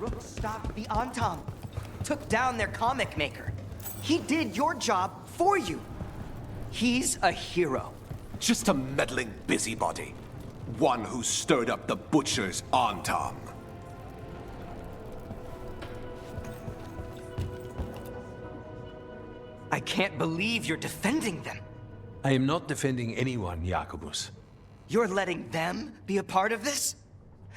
Rook stopped the Antam, took down their comic maker. He did your job for you. He's a hero. Just a meddling busybody. One who stirred up the Butcher's Antam. I can't believe you're defending them. I am not defending anyone, Jacobus. You're letting them be a part of this?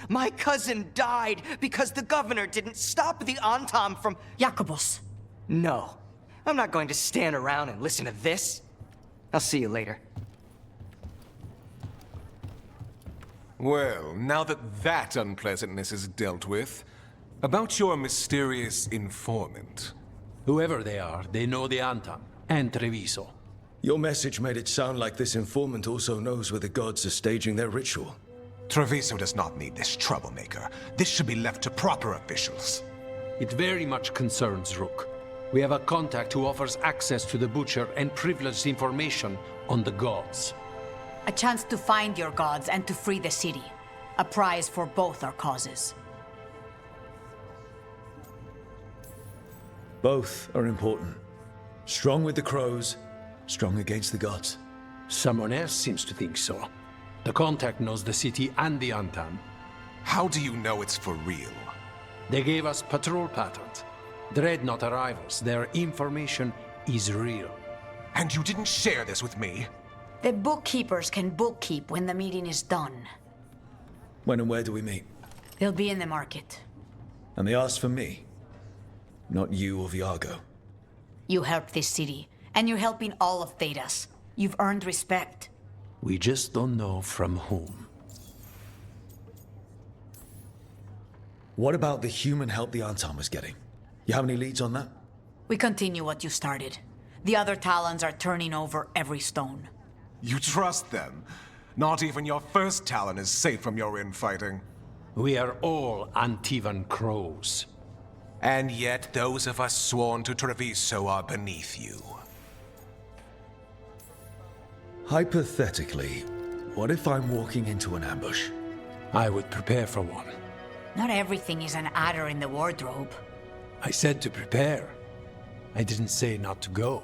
My cousin died because the governor didn't stop the Antam from... Jacobus. No. I'm not going to stand around and listen to this. I'll see you later. Well, now that unpleasantness is dealt with, about your mysterious informant. Whoever they are, they know the Antam and Treviso. Your message made it sound like this informant also knows where the gods are staging their ritual. Treviso does not need this troublemaker. This should be left to proper officials. It very much concerns Rook. We have a contact who offers access to the Butcher and privileged information on the gods. A chance to find your gods and to free the city. A prize for both our causes. Both are important. Strong with the crows, strong against the gods. Someone else seems to think so. The contact knows the city and the Antam. How do you know it's for real? They gave us patrol patterns. Dreadnought arrivals. Their information is real. And you didn't share this with me? The bookkeepers can bookkeep when the meeting is done. When and where do we meet? They'll be in the market. And they asked for me. Not you or Viago. You helped this city, and you're helping all of Thedas. You've earned respect. We just don't know from whom. What about the human help the Antam was getting? You have any leads on that? We continue what you started. The other Talons are turning over every stone. You trust them? Not even your first Talon is safe from your infighting. We are all Antivan crows. And yet those of us sworn to Treviso are beneath you. Hypothetically, what if I'm walking into an ambush? I would prepare for one. Not everything is an adder in the wardrobe. I said to prepare. I didn't say not to go.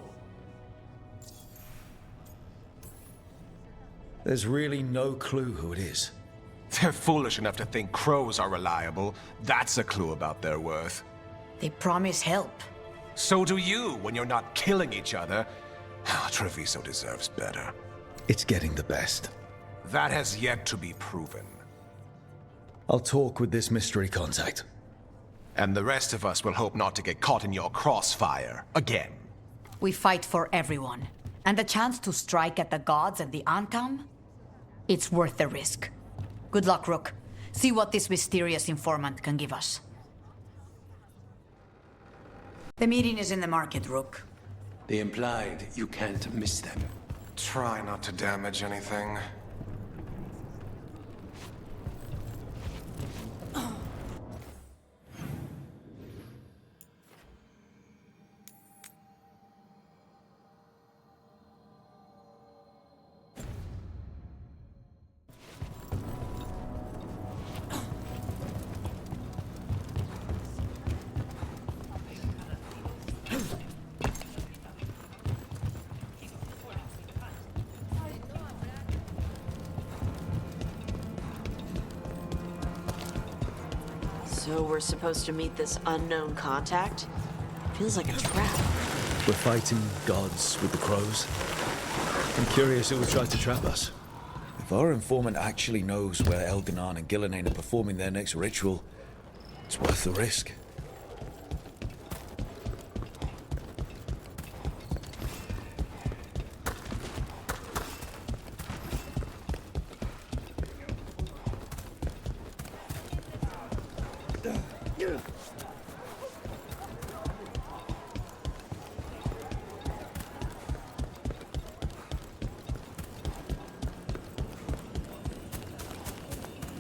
There's really no clue who it is. They're foolish enough to think crows are reliable. That's a clue about their worth. They promise help. So do you when you're not killing each other. Treviso deserves better. It's getting the best. That has yet to be proven. I'll talk with this mystery contact. And the rest of us will hope not to get caught in your crossfire again. We fight for everyone. And the chance to strike at the gods and the Antam? It's worth the risk. Good luck, Rook. See what this mysterious informant can give us. The meeting is in the market, Rook. They implied you can't miss them. Try not to damage anything. So we're supposed to meet this unknown contact? Feels like a trap. We're fighting gods with the crows. I'm curious who will try to trap us. If our informant actually knows where Elganon and Gillenane are performing their next ritual, it's worth the risk.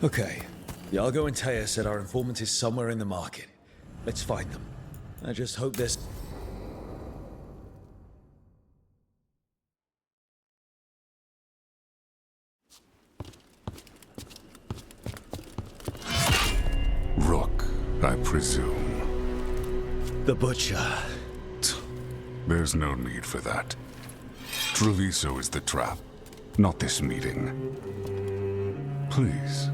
Okay. Iago and Taya said our informant is somewhere in the market. Let's find them. I just hope there's... Rook, I presume. The Butcher. There's no need for that. Treviso is the trap, not this meeting. Please.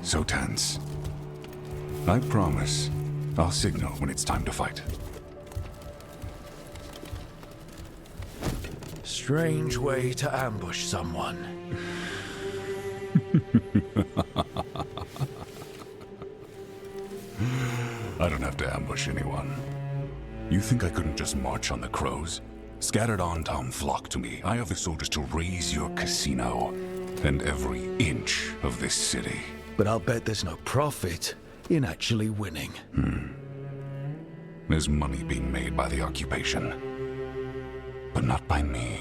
So tense. I promise I'll signal when it's time to fight. Strange way to ambush someone. I don't have to ambush anyone. You think I couldn't just march on the crows? Scattered Antam flock to me. I have the soldiers to raise your casino and every inch of this city. But I'll bet there's no profit in actually winning. There's money being made by the occupation, but not by me.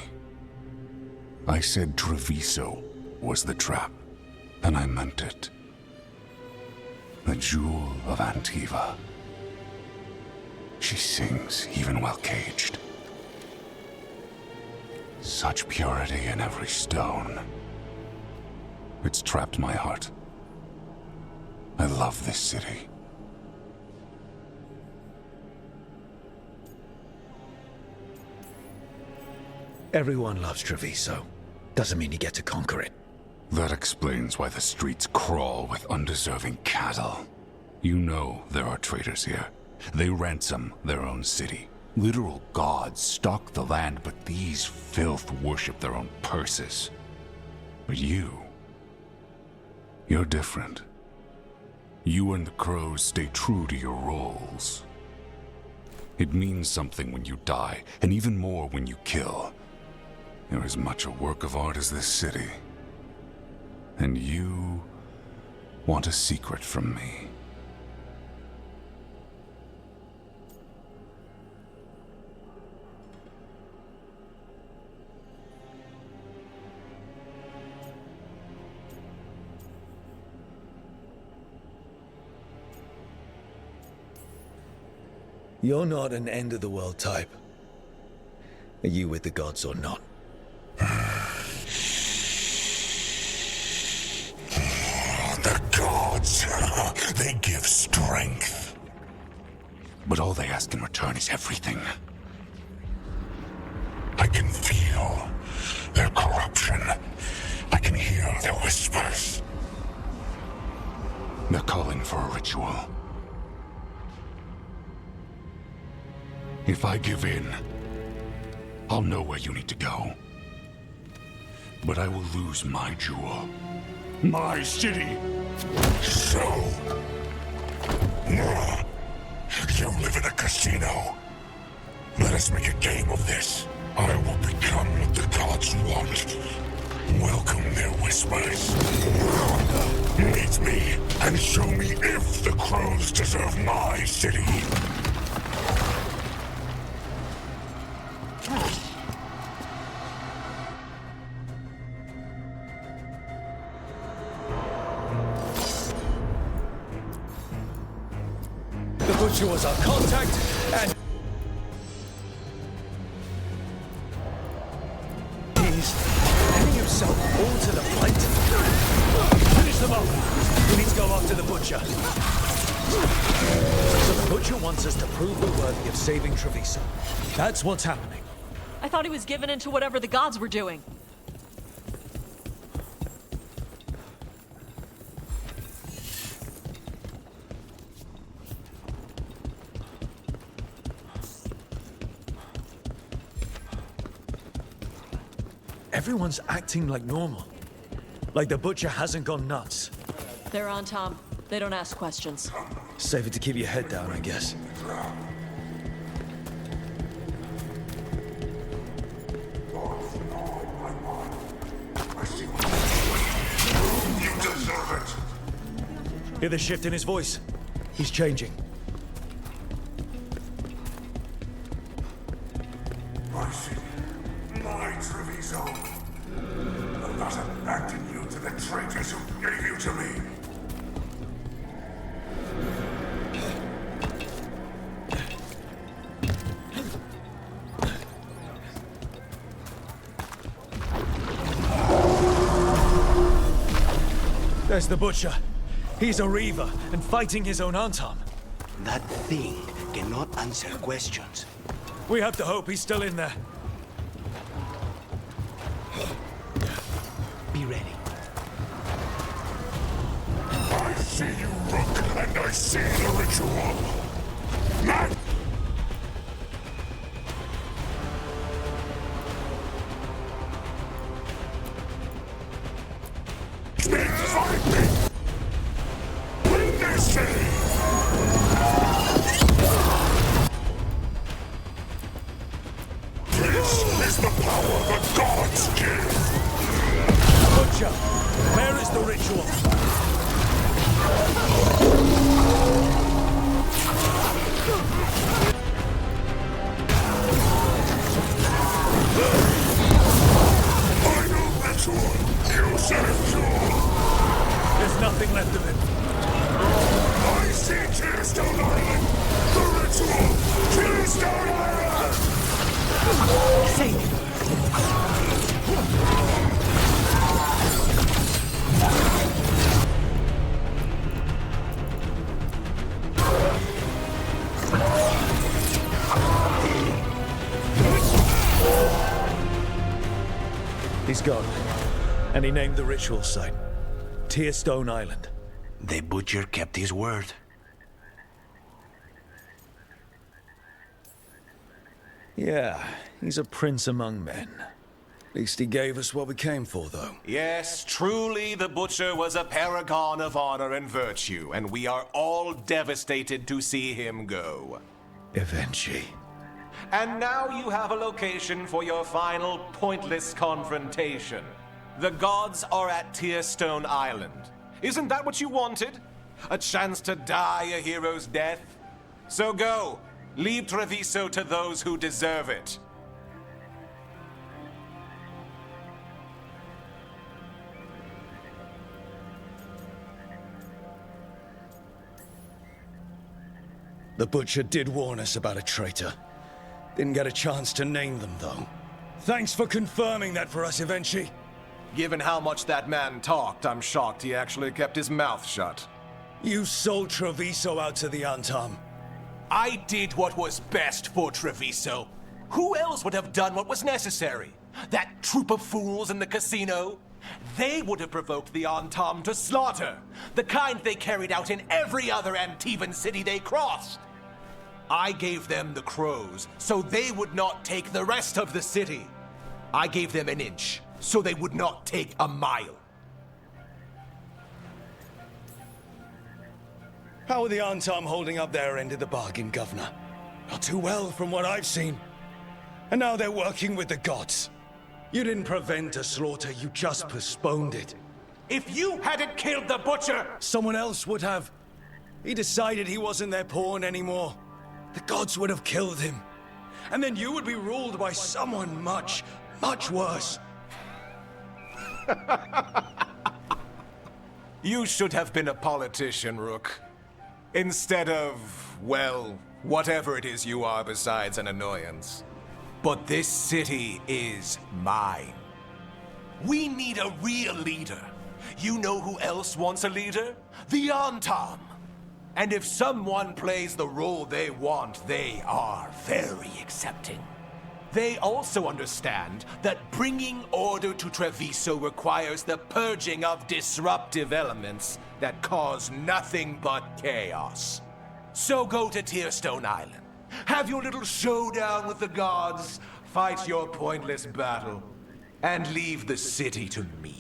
I said Treviso was the trap, and I meant it. The Jewel of Antiva. She sings even while caged. Such purity in every stone. It's trapped my heart. I love this city. Everyone loves Treviso. Doesn't mean you get to conquer it. That explains why the streets crawl with undeserving cattle. You know there are traitors here. They ransom their own city. Literal gods stalk the land, but these filth worship their own purses. But you're different. You and the crows stay true to your roles. It means something when you die, and even more when you kill. You're as much a work of art as this city. And you want a secret from me. You're not an end-of-the-world type. Are you with the gods or not? The gods, they give strength. But all they ask in return is everything. I can feel their corruption. I can hear their whispers. They're calling for a ritual. If I give in, I'll know where you need to go. But I will lose my jewel. My city! So... you live in a casino. Let us make a game of this. I will become what the gods want. Welcome their whispers. Meet me and show me if the crows deserve my city. The Butcher was our contact, and... he's letting himself all to the fight. Finish them off. We need to go after the Butcher. So the Butcher wants us to prove we're worthy of saving Treviso. That's what's happening. I thought he was given into whatever the gods were doing. Everyone's acting like normal. Like the Butcher hasn't gone nuts. They're on Tom. They don't ask questions. Safer to keep your head down, I guess. You deserve it! Hear the shift in his voice. He's changing. My city, my Treviso. I'm not abandon you to the traitors who gave you to me. There's the Butcher. He's a Reaver, and fighting his own Antam. That thing cannot answer questions. We have to hope he's still in there. Be ready. I see you, Rook, and I see the ritual. Man! Fight me! Witness me! This is the power the gods give! Butcher, where is the ritual? Final ritual! You said sure! There's nothing left of him. I see Tearstone Island! The ritual! Tearstone Island! Save it. He's gone. And he named the ritual site Tearstone Island. The Butcher kept his word. Yeah, he's a prince among men. At least he gave us what we came for, though. Yes, truly the Butcher was a paragon of honor and virtue, and we are all devastated to see him go. Eventually. And now you have a location for your final pointless confrontation. The gods are at Tearstone Island. Isn't that what you wanted? A chance to die a hero's death? So go. Leave Treviso to those who deserve it. The Butcher did warn us about a traitor. Didn't get a chance to name them, though. Thanks for confirming that for us, Eventually. Given how much that man talked, I'm shocked he actually kept his mouth shut. You sold Treviso out to the Antam. I did what was best for Treviso. Who else would have done what was necessary? That troop of fools in the casino? They would have provoked the Antam to slaughter, the kind they carried out in every other Antivan city they crossed. I gave them the crows, so they would not take the rest of the city. I gave them an inch, so they would not take a mile. How are the Antam holding up their end of the bargain, Governor? Not too well, from what I've seen. And now they're working with the gods. You didn't prevent a slaughter, you just postponed it. If you hadn't killed the Butcher! Someone else would have. He decided he wasn't their pawn anymore. The gods would have killed him. And then you would be ruled by someone much, much worse. You should have been a politician, Rook. Instead of, well, whatever it is you are besides an annoyance. But this city is mine. We need a real leader. You know who else wants a leader? The Antam. And if someone plays the role they want, they are very accepting. They also understand that bringing order to Treviso requires the purging of disruptive elements that cause nothing but chaos. So go to Tearstone Island. Have your little showdown with the gods, fight your pointless battle, and leave the city to me.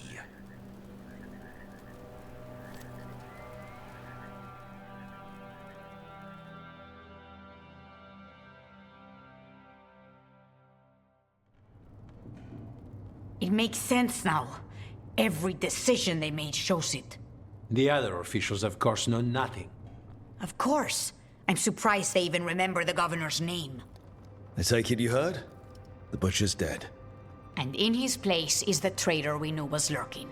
It makes sense now. Every decision they made shows it. The other officials, of course, know nothing. Of course. I'm surprised they even remember the governor's name. I take it you heard? The Butcher's dead. And in his place is the traitor we knew was lurking.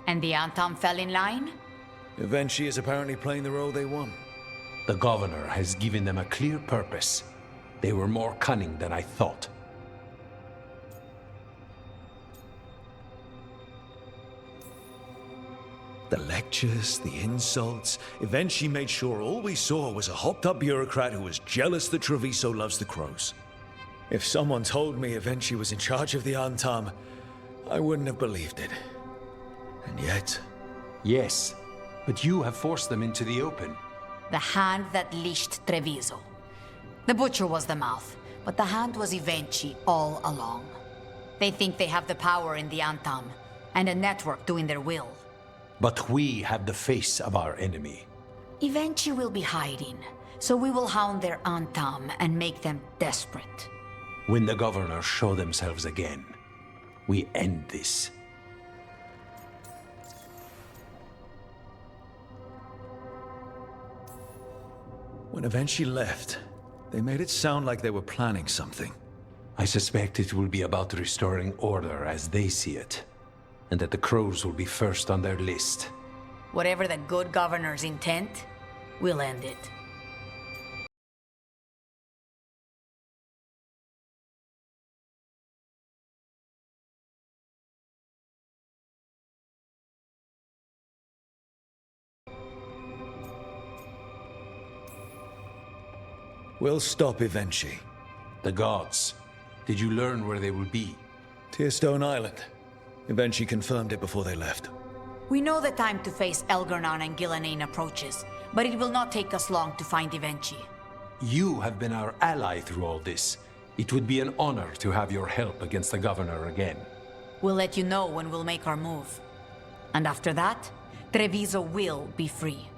And the Antam fell in line? Eventually is apparently playing the role they want. The governor has given them a clear purpose. They were more cunning than I thought. The lectures, the insults. Eventually made sure all we saw was a hopped-up bureaucrat who was jealous that Treviso loves the crows. If someone told me Eventually was in charge of the Antam, I wouldn't have believed it. And yet... Yes, but you have forced them into the open. The hand that leashed Treviso. The Butcher was the mouth, but the hand was Evenchi all along. They think they have the power in the Antam, and a network doing their will. But we have the face of our enemy. Evenchi will be hiding, so we will hound their Antam and make them desperate. When the governors show themselves again, we end this. When Eventually left, they made it sound like they were planning something. I suspect it will be about restoring order as they see it, and that the crows will be first on their list. Whatever the good governor's intent, we'll end it. We'll stop Eventually. The gods. Did you learn where they will be? Tearstone Island. Eventually confirmed it before they left. We know the time to face Elgar'nan and Gillenane approaches, but it will not take us long to find Evenchi. You have been our ally through all this. It would be an honor to have your help against the governor again. We'll let you know when we'll make our move. And after that, Treviso will be free.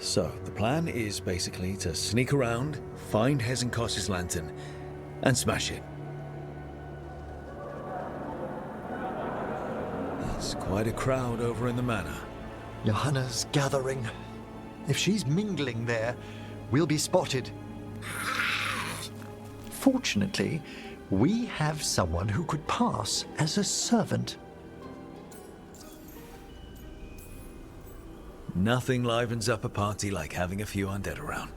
So, the plan is basically to sneak around, find Hezenkos's lantern, and smash it. There's quite a crowd over in the manor. Johanna's gathering. If she's mingling there, we'll be spotted. Fortunately, we have someone who could pass as a servant. Nothing livens up a party like having a few undead around.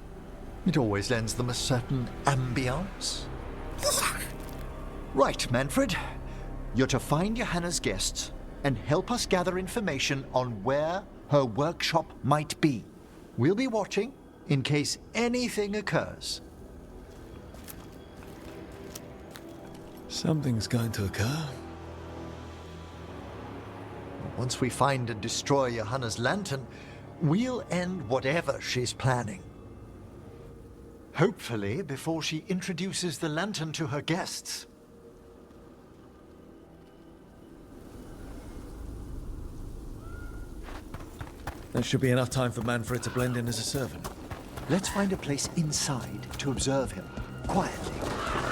It always lends them a certain ambiance. Right, Manfred. You're to find Johanna's guests and help us gather information on where her workshop might be. We'll be watching in case anything occurs. Something's going to occur. Once we find and destroy Johanna's lantern, we'll end whatever she's planning. Hopefully before she introduces the lantern to her guests. There should be enough time for Manfred to blend in as a servant. Let's find a place inside to observe him, quietly.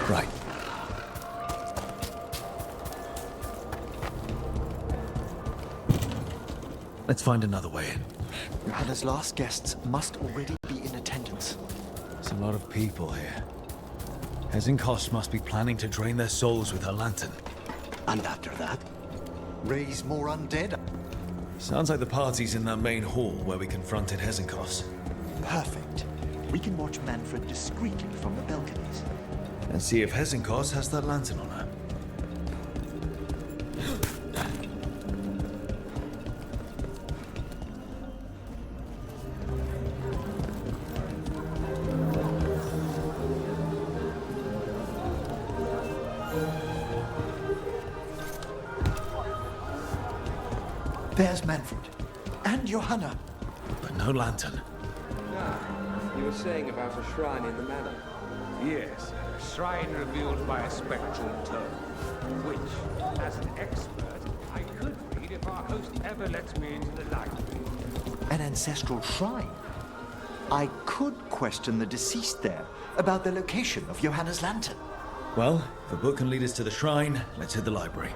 Right. Let's find another way in. Johanna's last guests must already be in attendance. There's a lot of people here. Hezenkos must be planning to drain their souls with her lantern. And after that? Raise more undead. Sounds like the party's in that main hall where we confronted Hezenkos. Perfect. We can watch Manfred discreetly from the balconies. And see if Hezenkos has that lantern on her. There's Manfred. And Johanna. But no lantern. You were saying about a shrine in the manor? Yes, a shrine revealed by a spectral tome, which, as an expert, I could read if our host ever lets me into the library. An ancestral shrine? I could question the deceased there about the location of Johanna's lantern. Well, if a book can lead us to the shrine, let's hit the library.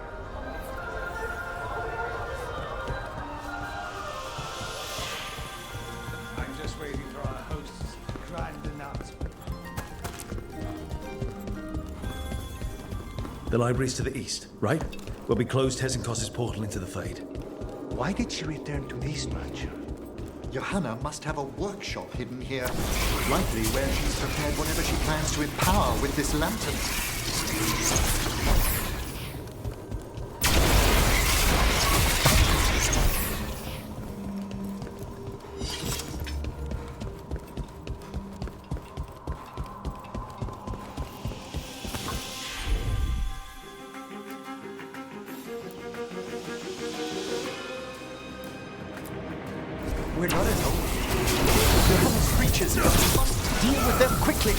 I'm just waiting for our host's grand announcement. The library's to the east, right? Where we closed Hezenkos's portal into the Fade. Why did she return to this structure? Johanna must have a workshop hidden here. Likely where she's prepared whatever she plans to empower with this lantern. We're not alone. Johanna's creatures must deal with them quickly.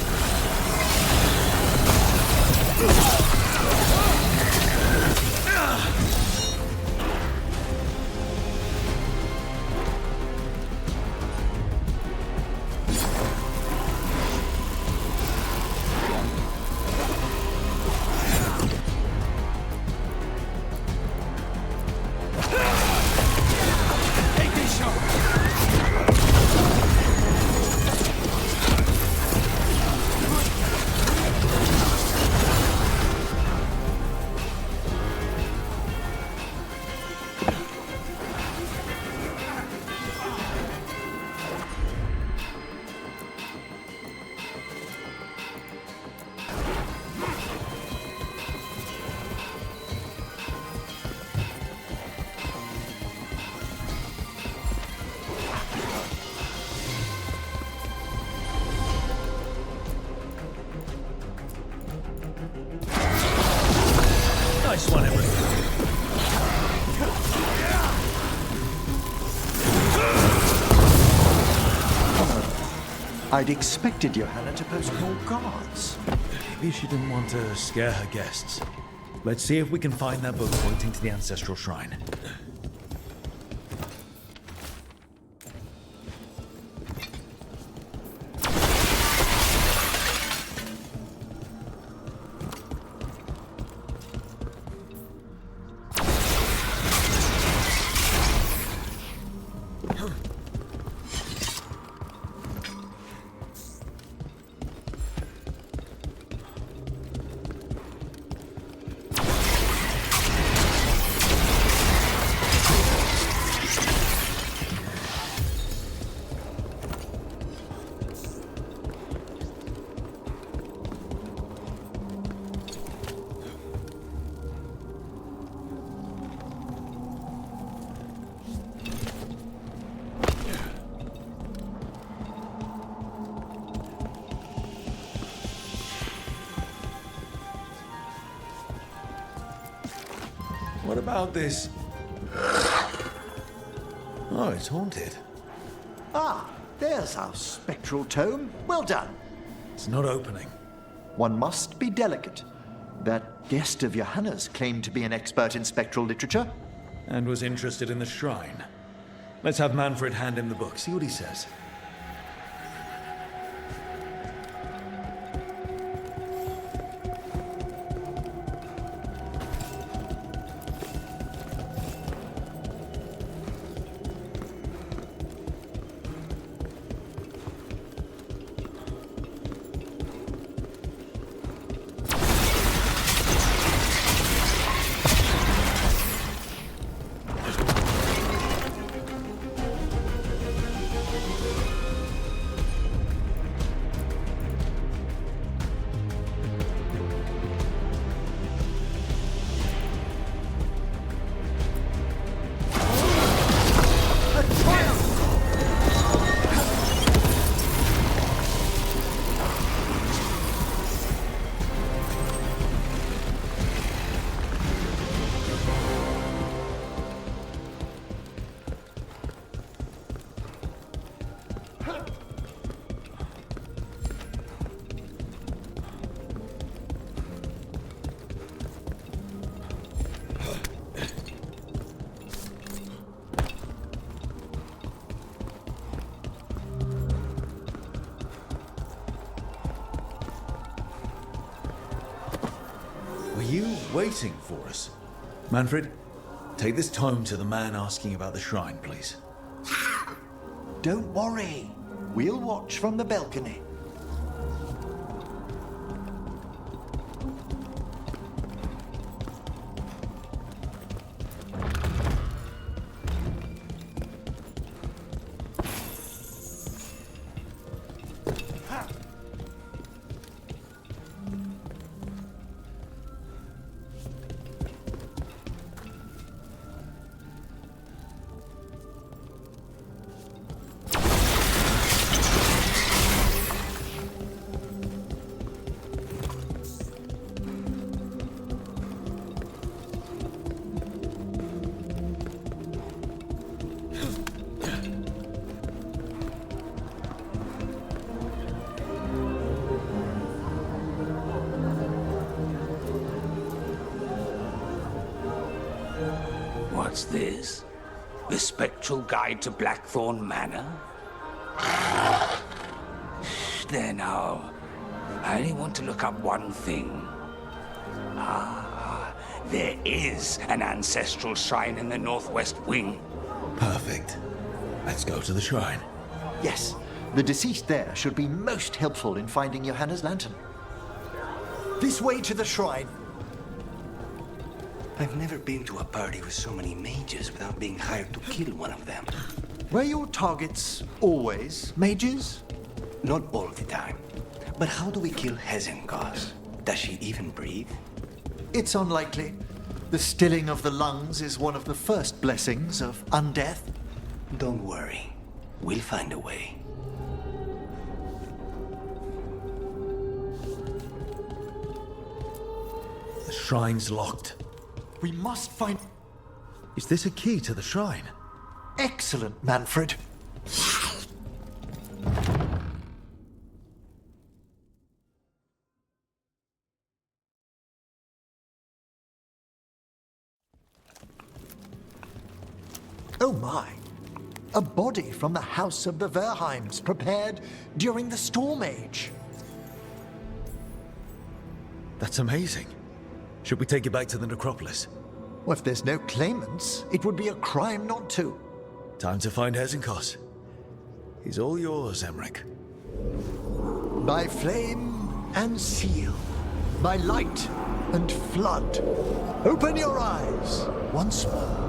Nice one, everyone. I'd expected Johanna to post more guards. Maybe she didn't want to scare her guests. Let's see if we can find that book pointing to the ancestral shrine. What about this? Oh, it's haunted. Ah, there's our spectral tome. Well done. It's not opening. One must be delicate. That guest of Johanna's claimed to be an expert in spectral literature. And was interested in the shrine. Let's have Manfred hand him the book, see what he says. Waiting for us. Manfred, take this tome to the man asking about the shrine, please. Don't worry. We'll watch from the balcony. What's this? The Spectral Guide to Blackthorn Manor? There now. I only want to look up one thing. There is an ancestral shrine in the northwest wing. Perfect. Let's go to the shrine. Yes, the deceased there should be most helpful in finding Johanna's lantern. This way to the shrine. I've never been to a party with so many mages without being hired to kill one of them. Were your targets always mages? Not all the time. But how do we kill Hezenkos? Does she even breathe? It's unlikely. The stilling of the lungs is one of the first blessings of undeath. Don't worry. We'll find a way. The shrine's locked. We must find... Is this a key to the shrine? Excellent, Manfred. Oh my! A body from the House of the Verheims, prepared during the Storm Age. That's amazing. Should we take it back to the necropolis? Well, if there's no claimants, it would be a crime not to. Time to find Hezenkos. He's all yours, Emmerich. By flame and seal, by light and flood, open your eyes once more.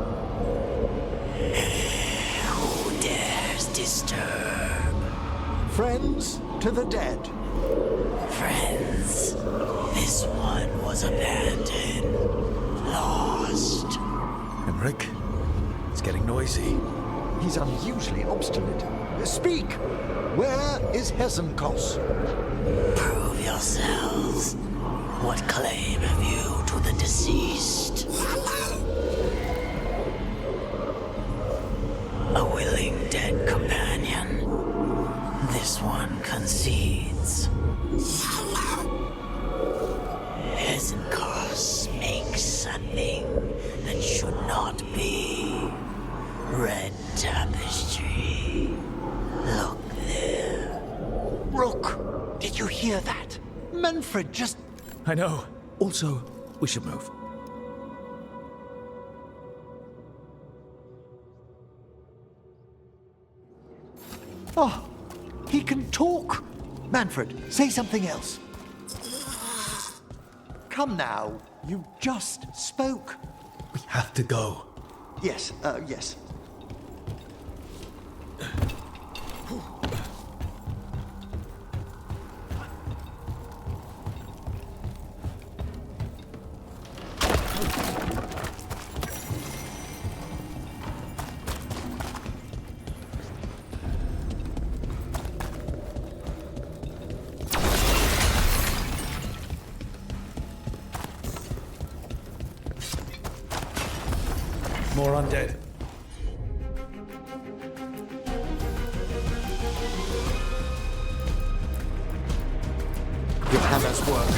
Who dares disturb? Friends to the dead. Friends, this one was abandoned, lost. Emmerich, it's getting noisy. He's unusually obstinate. Speak! Where is Hezenkos? Prove yourselves. What claim have you to the deceased? A willing dead companion. This one concedes. Hezenkos makes a thing that should not be. Red tapestry. Look there. Rook, did you hear that? Manfred just... I know. Also, we should move. Oh, he can talk. Manfred, say something else. Come now, you just spoke. We have to go. Yes, yes. More undead. Johanna's work.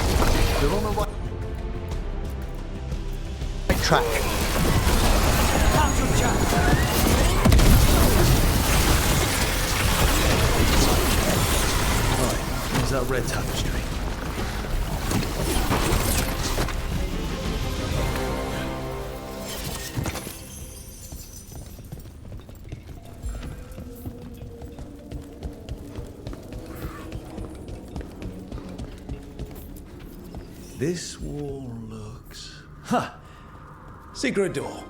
They're on the right track. Right, there's that red tapestry. This wall looks... Ha! Secret door.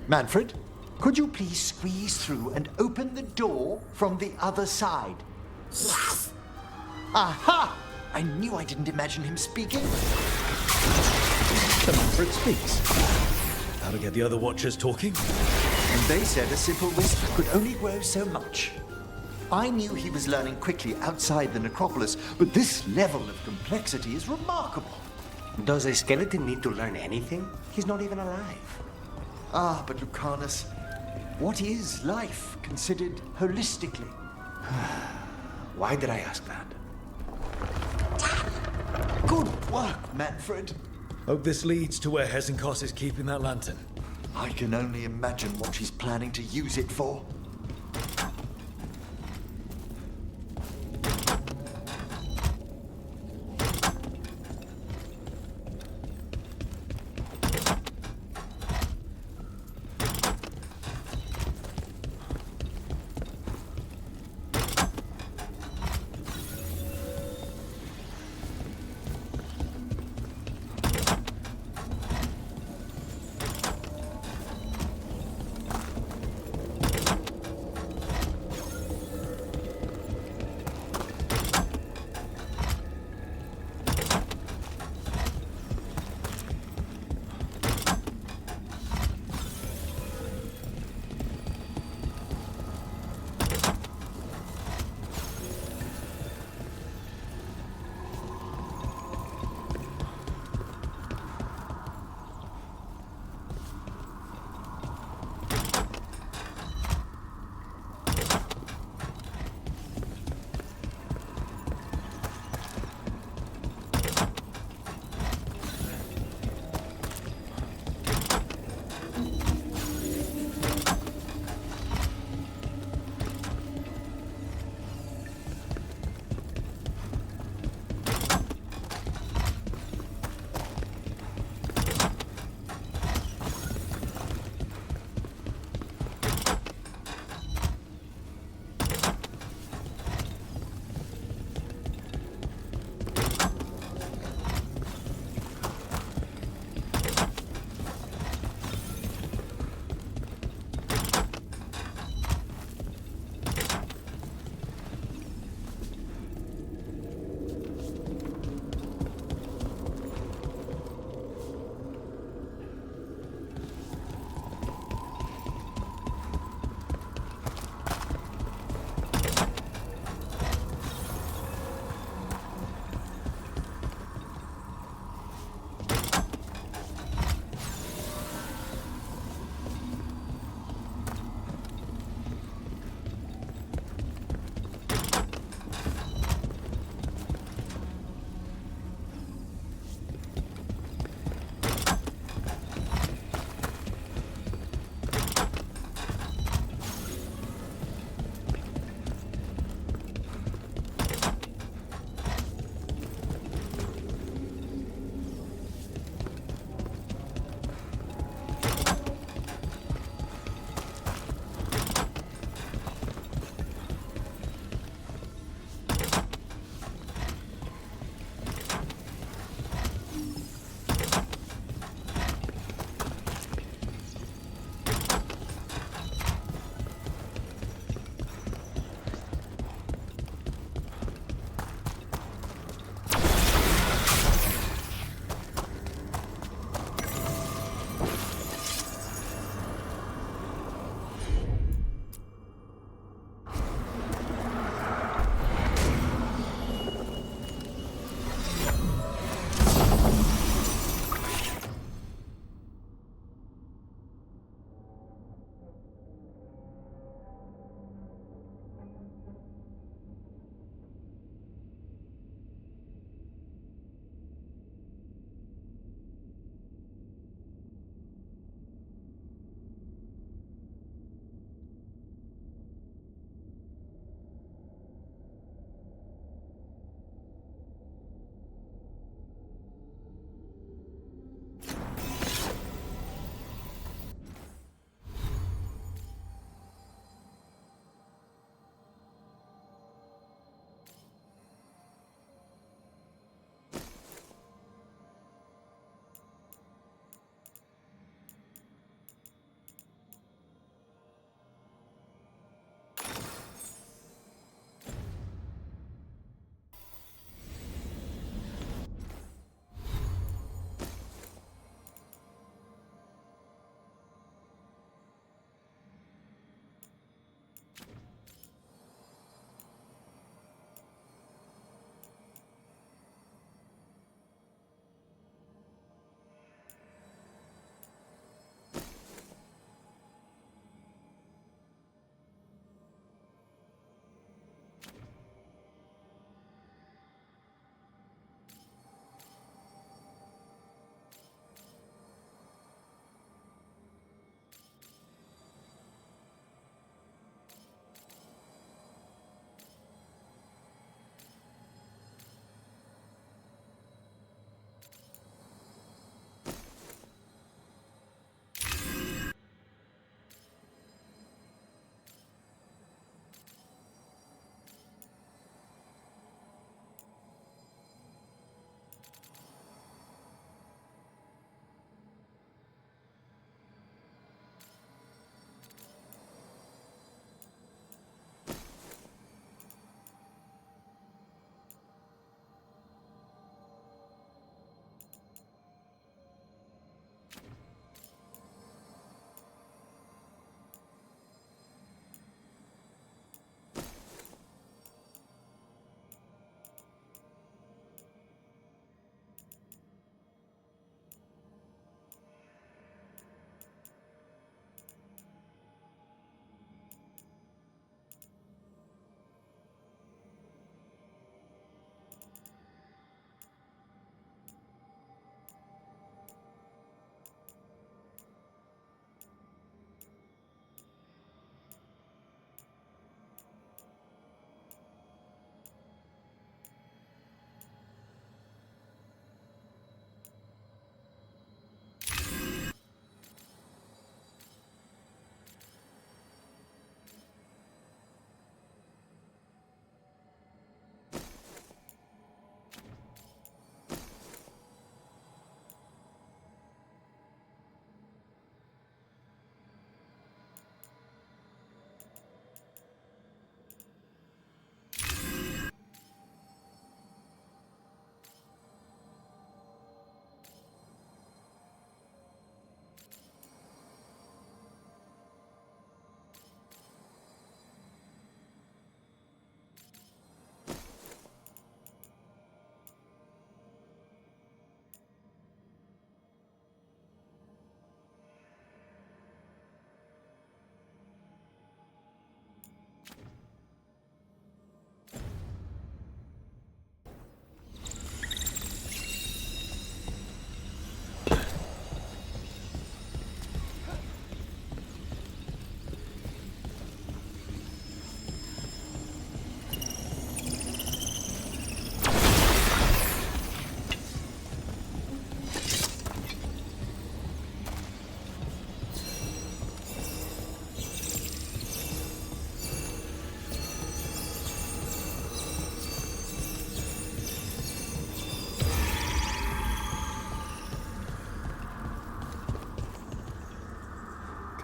Manfred, could you please squeeze through and open the door from the other side? Yes! Aha! I knew I didn't imagine him speaking. The Manfred speaks. How to get the other Watchers talking? And they said a simple whisper could only grow so much. I knew he was learning quickly outside the necropolis, but this level of complexity is remarkable. Does a skeleton need to learn anything? He's not even alive. Ah, but Lucanus, what is life considered holistically? Why did I ask that? Good work, Manfred. Hope this leads to where Hezenkos is keeping that lantern. I can only imagine what she's planning to use it for.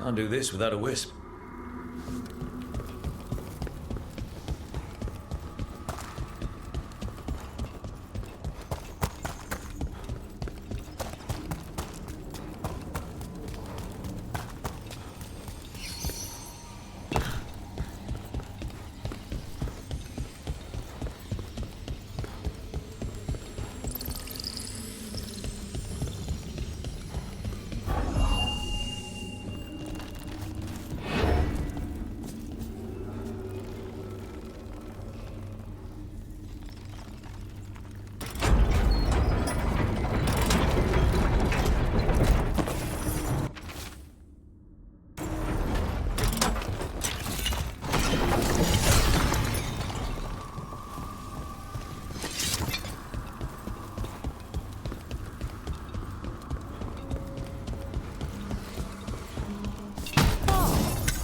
Can't do this without a wisp.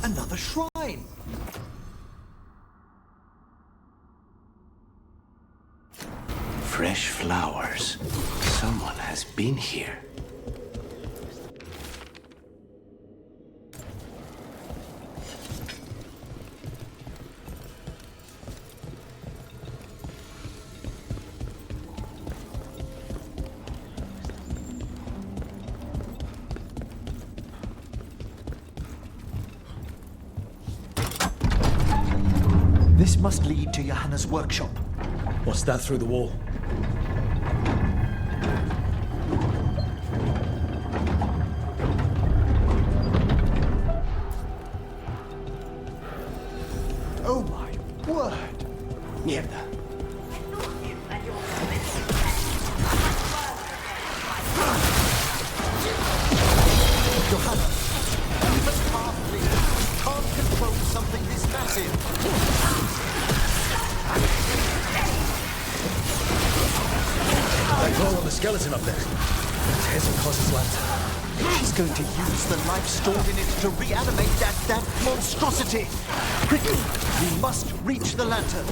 Another shrine! Fresh flowers. Someone has been here. This must lead to Johanna's workshop. What's that through the wall? Oh my word! Mierda. Johanna, leave us path, please. We can't control something this massive. That glow on the skeleton up there. It's Hezekiah's lantern. She's going to use the life stored in it to reanimate that monstrosity. Quickly, we must reach the lantern.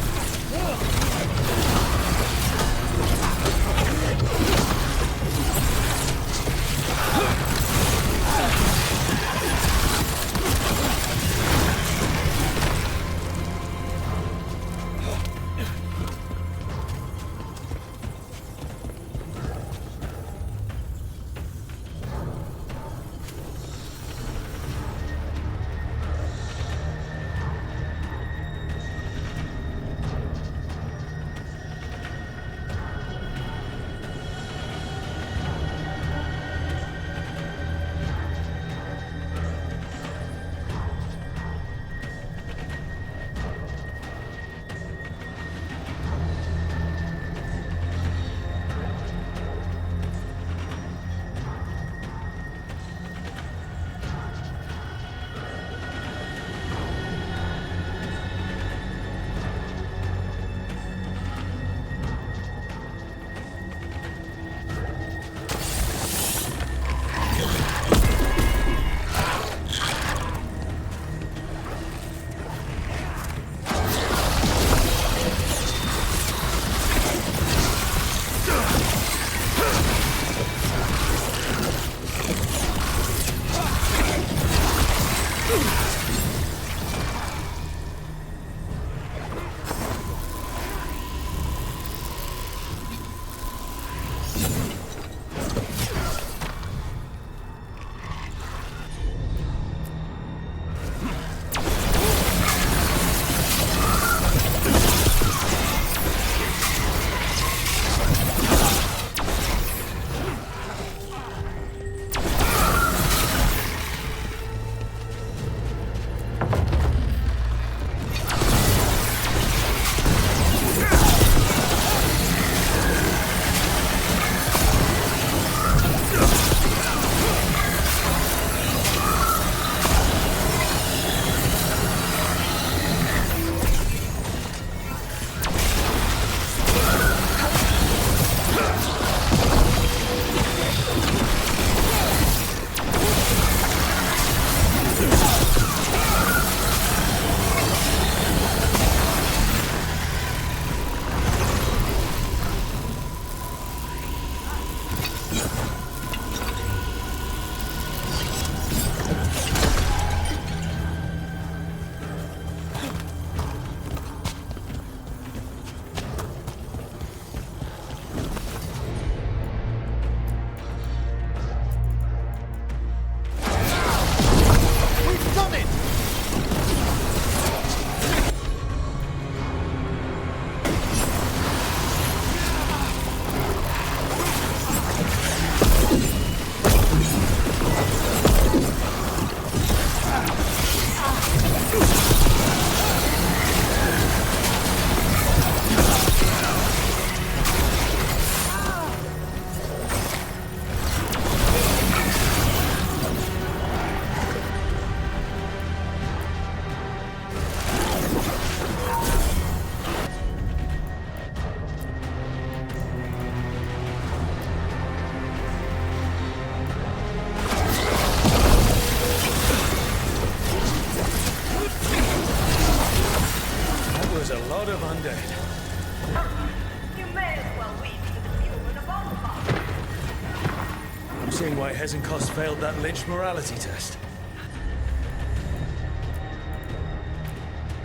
seeing why Hezenkos failed that Lich morality test.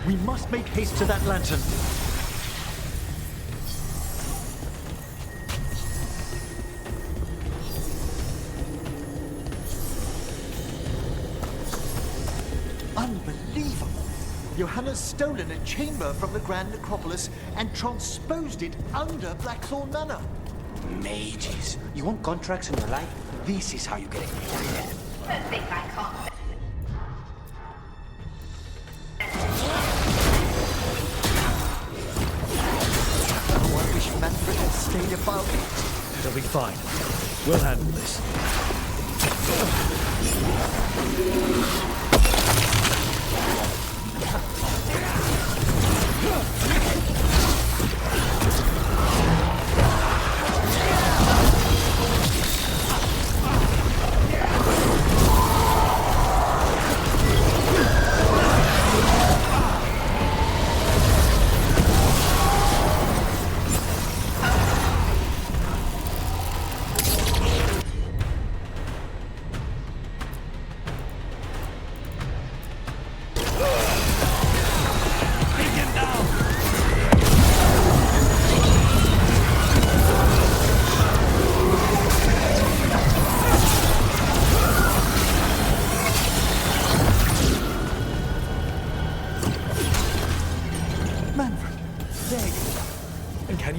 We must make haste to that lantern. Unbelievable! Johanna's stolen a chamber from the Grand Necropolis and transposed it under Blackthorn Manor. Mages. You want contracts in your life? This is how you get it. Don't think I can't. Oh, I wish Manfred had stayed above it. It'll be fine. We'll handle this.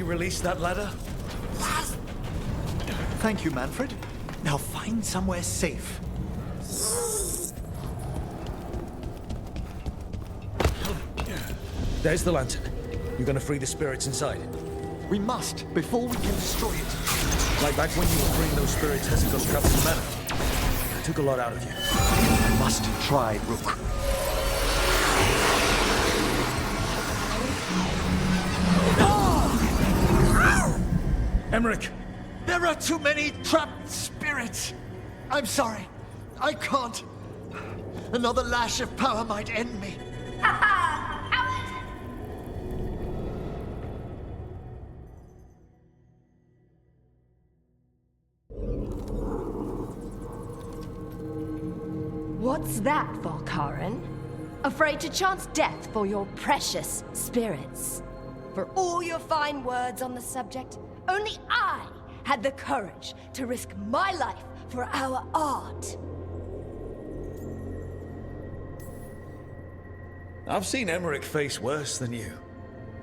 Release that ladder? Thank you, Manfred. Now find somewhere safe. There's the lantern. You're gonna free the spirits inside? We must, before we can destroy it. Like back when you were freeing those spirits Hezenkos trapped in the manor. I took a lot out of you. I must try, Rook. Emmerich! There are too many trapped spirits! I'm sorry. I can't. Another lash of power might end me. What's that, Volkaren? Afraid to chance death for your precious spirits? For all your fine words on the subject, only I had the courage to risk my life for our art. I've seen Emmerich face worse than you.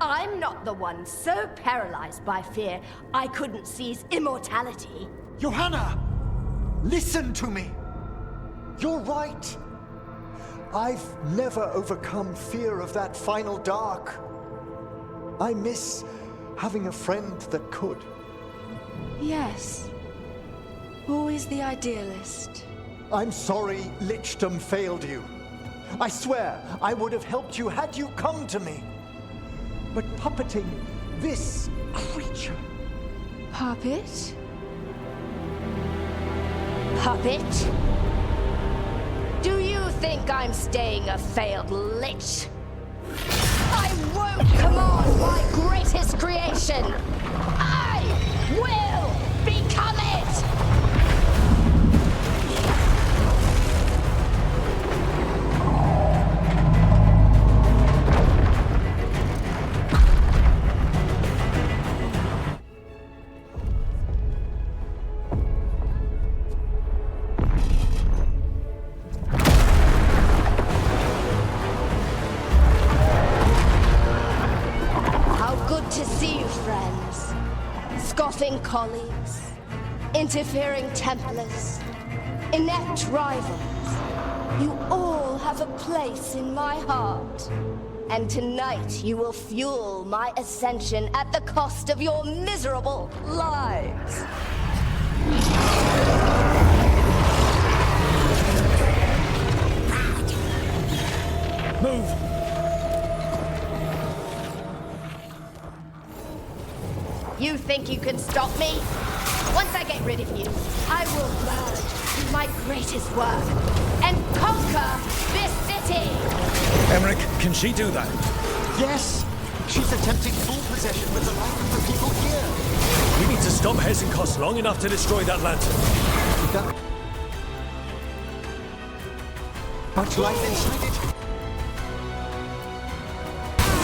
I'm not the one so paralyzed by fear I couldn't seize immortality. Johanna! Listen to me! You're right. I've never overcome fear of that final dark. I miss having a friend that could. Yes. Always the idealist. I'm sorry Lichdom failed you. I swear I would have helped you had you come to me. But puppeting this creature... Puppet? Puppet? Do you think I'm staying a failed lich? I won't command my greatest creation! I will become it! Colleagues, interfering Templars, inept rivals, you all have a place in my heart. And tonight you will fuel my ascension at the cost of your miserable lives. Move! You think you can stop me? Once I get rid of you, I will merge with my greatest work and conquer this city! Emmerich, can she do that? Yes! She's attempting full possession with the life of the people here! We need to stop Hezenkos long enough to destroy that lantern. that. Much life inside it.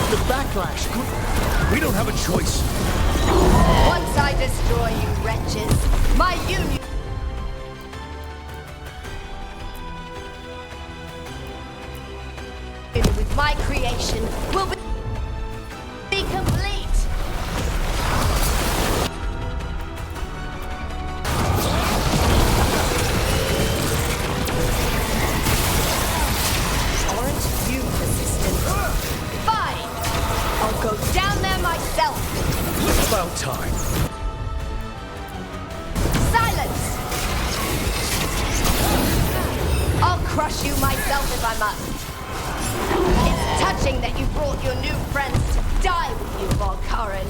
The backlash could... We don't have a choice. Once I destroy you wretches, my union... with my creation will be complete. Aren't you resistant? Fine. I'll go down there myself. About time. Silence! I'll crush you myself if I must. It's touching that you brought your new friends to die with you, Volkaren.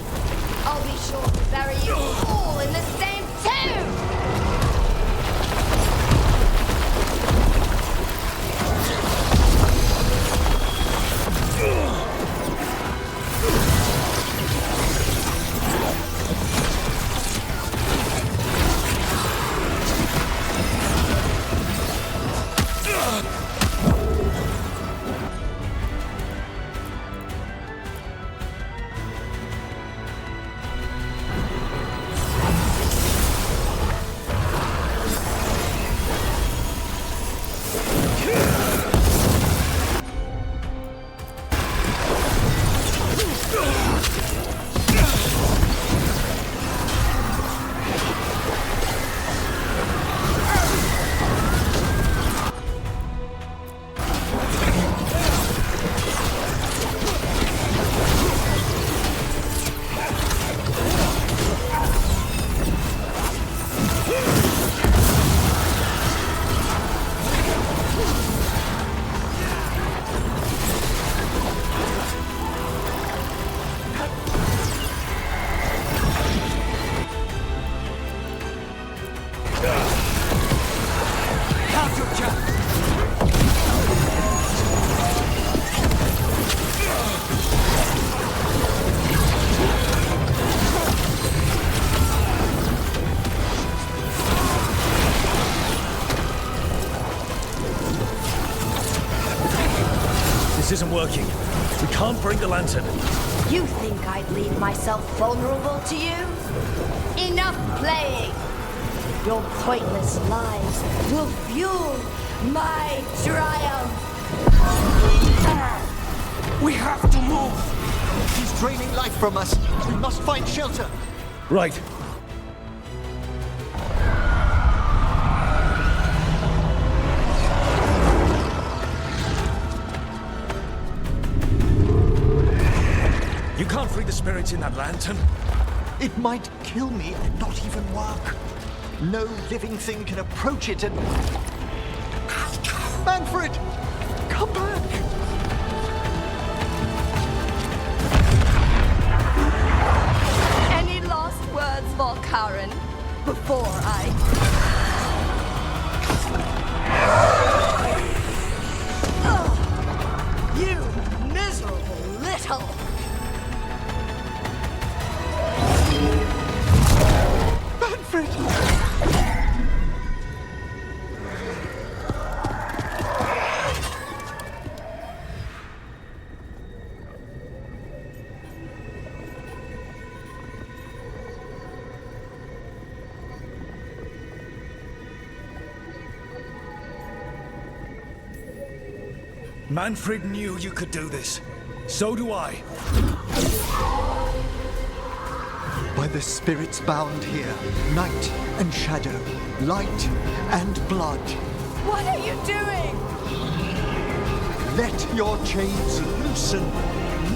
I'll be sure to bury you all in the same tomb! This isn't working. We can't bring the lantern. You think I'd leave myself vulnerable to you? Enough playing! Your pointless lies will fuel my triumph! We have to move! He's draining life from us. We must find shelter. Right. You can't free the spirits in that lantern. It might kill me and not even work. No living thing can approach it and... Manfred! Come back! Any last words, Volkaren, before I... Oh, you miserable little... Manfred knew you could do this. So do I. By the spirits bound here, night and shadow, light and blood. What are you doing? Let your chains loosen.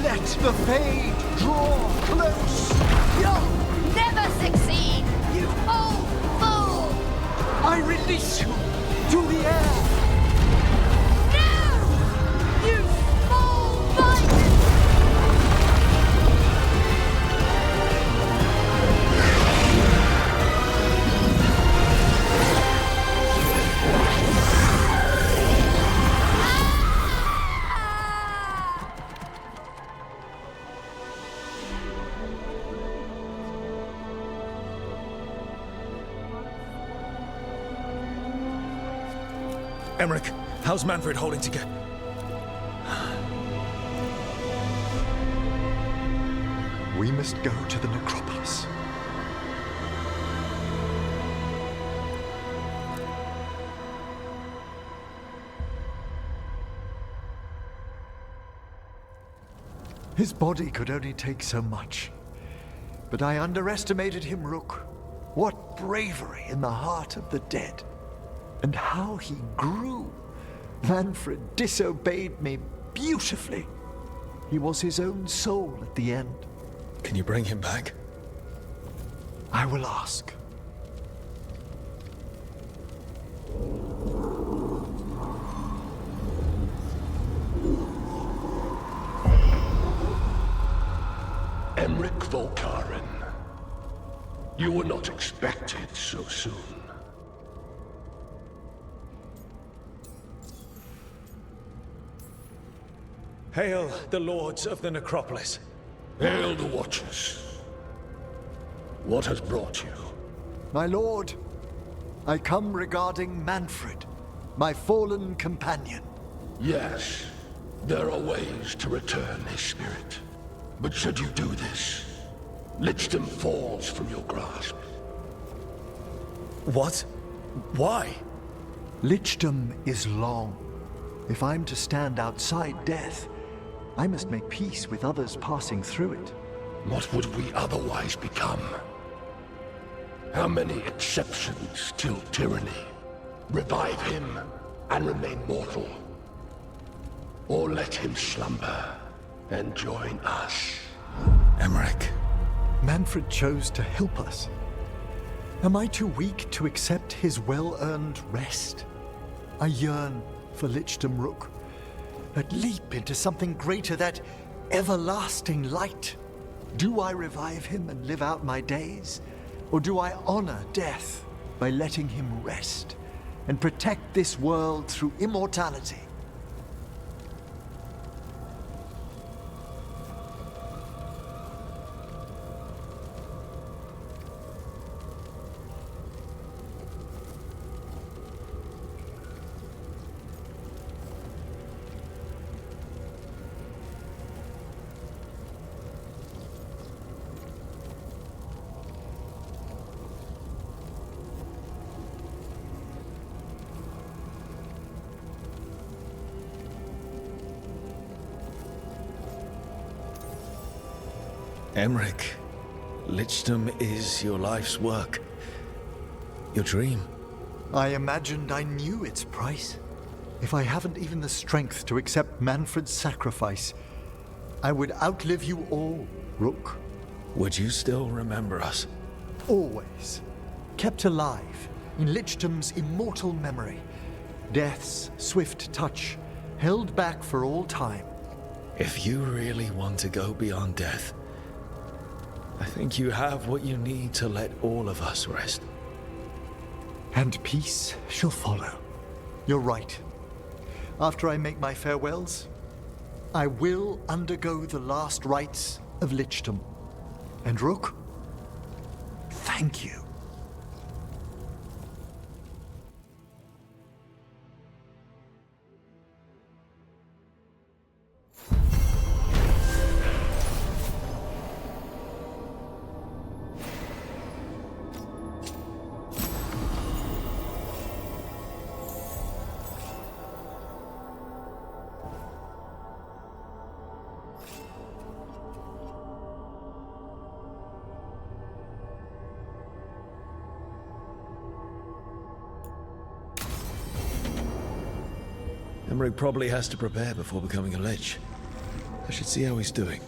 Let the fade draw close. You'll never succeed, you old fool! I release you to the air. You small-minded! Emmerich, how's Manfred holding together? We must go to the necropolis. His body could only take so much. But I underestimated him, Rook. What bravery in the heart of the dead. And how he grew. Manfred disobeyed me beautifully. He was his own soul at the end. Can you bring him back? I will ask. Emmerich Volkaren. You were not expected so soon. Hail the lords of the necropolis. Hail the Watchers. What has brought you? My lord, I come regarding Manfred, my fallen companion. Yes, there are ways to return his spirit. But should you do this, Lichdom falls from your grasp. What? Why? Lichdom is long. If I'm to stand outside death, I must make peace with others passing through it. What would we otherwise become? How many exceptions till tyranny? Revive him and remain mortal. Or let him slumber and join us. Emmerich. Manfred chose to help us. Am I too weak to accept his well-earned rest? I yearn for Lichdom, Rook. That leap into something greater, that everlasting light. Do I revive him and live out my days? Or do I honor death by letting him rest and protect this world through immortality? Emmerich, Lichdom is your life's work. Your dream. I imagined I knew its price. If I haven't even the strength to accept Manfred's sacrifice, I would outlive you all, Rook. Would you still remember us? Always. Kept alive in Lichdom's immortal memory. Death's swift touch, held back for all time. If you really want to go beyond death, I think you have what you need to let all of us rest. And peace shall follow. You're right. After I make my farewells, I will undergo the last rites of Lichdom. And Rook, thank you. Emmerich probably has to prepare before becoming a Lich. I should see how he's doing.